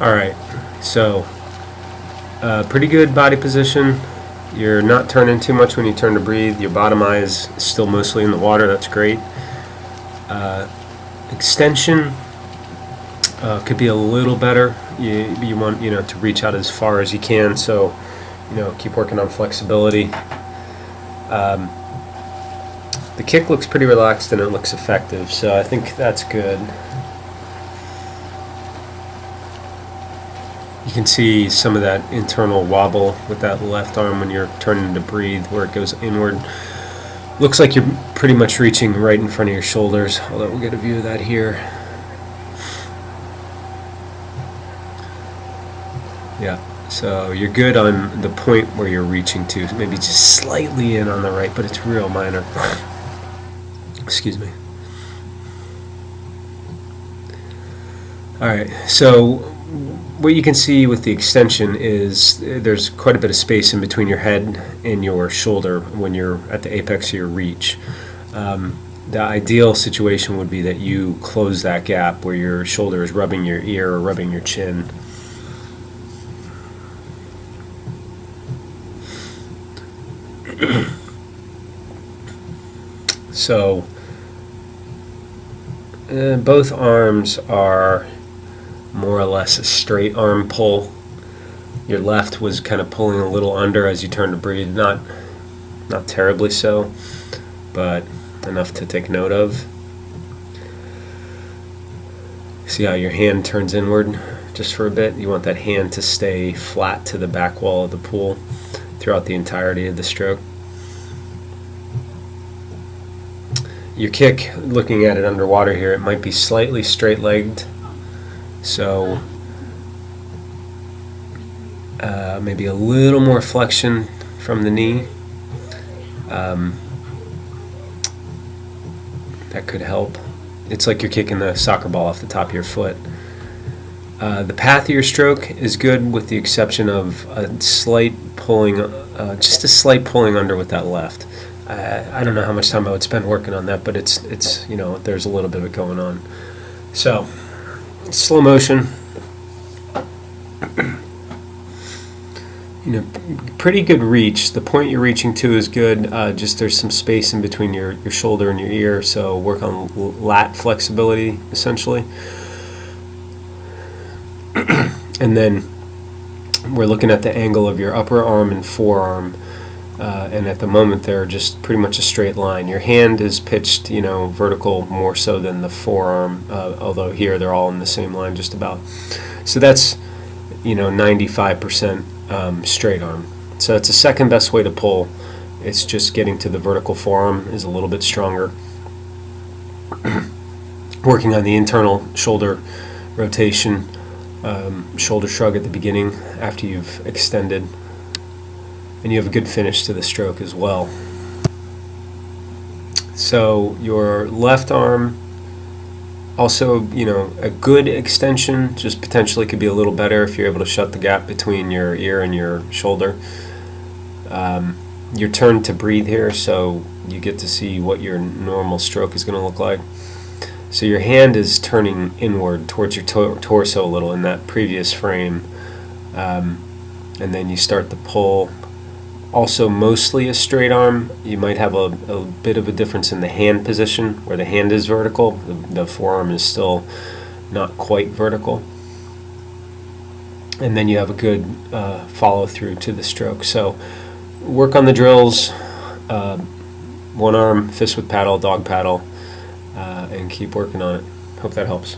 Alright, so pretty good body position. You're not turning too much when you turn to breathe. Your bottom eye is still mostly in the water. That's great. Extension could be a little better. You want to reach out as far as you can, so keep working on flexibility. The kick looks pretty relaxed and it looks effective, so I think that's good. You can see some of that internal wobble with that left arm when you're turning to breathe, where it goes inward. Looks like you're pretty much reaching right in front of your shoulders, although we'll get a view of that here. Yeah, so you're good on the point where you're reaching to, maybe just slightly in on the right, but it's real minor. Excuse me. Alright, so what you can see with the extension is there's quite a bit of space in between your head and your shoulder when you're at the apex of your reach. The ideal situation would be that you close that gap where your shoulder is rubbing your ear or rubbing your chin. So both arms are more or less a straight arm pull. Your left was kind of pulling a little under as you turn to breathe, not terribly so, but enough to take note of. See how your hand turns inward just for a bit? You want that hand to stay flat to the back wall of the pool throughout the entirety of the stroke. Your kick, looking at it underwater here, it might be slightly straight-legged, so maybe a little more flexion from the knee. That could help. It's like you're kicking the soccer ball off the top of your foot. The path of your stroke is good, with the exception of a slight pulling, just a slight pulling under with that left. I don't know how much time I would spend working on that, but it's there's a little bit of it going on. So slow motion. Pretty good reach. The point you're reaching to is good. Just there's some space in between your shoulder and your ear, so work on lat flexibility essentially. And then we're looking at the angle of your upper arm and forearm, and at the moment they're just pretty much a straight line. Your hand is pitched, vertical more so than the forearm, although here they're all in the same line just about. So that's 95% straight arm. So it's the second best way to pull. It's just getting to the vertical forearm is a little bit stronger. Working on the internal shoulder rotation, shoulder shrug at the beginning after you've extended, and you have a good finish to the stroke as well. So your left arm, also, a good extension, just potentially could be a little better if you're able to shut the gap between your ear and your shoulder. Your turn to breathe here, so you get to see what your normal stroke is going to look like. So your hand is turning inward towards your torso a little in that previous frame, and then you start to pull. Also mostly a straight arm. You might have a bit of a difference in the hand position, where the hand is vertical, the forearm is still not quite vertical. And then you have a good follow through to the stroke. So work on the drills, one arm, fist with paddle, dog paddle, and keep working on it. Hope that helps.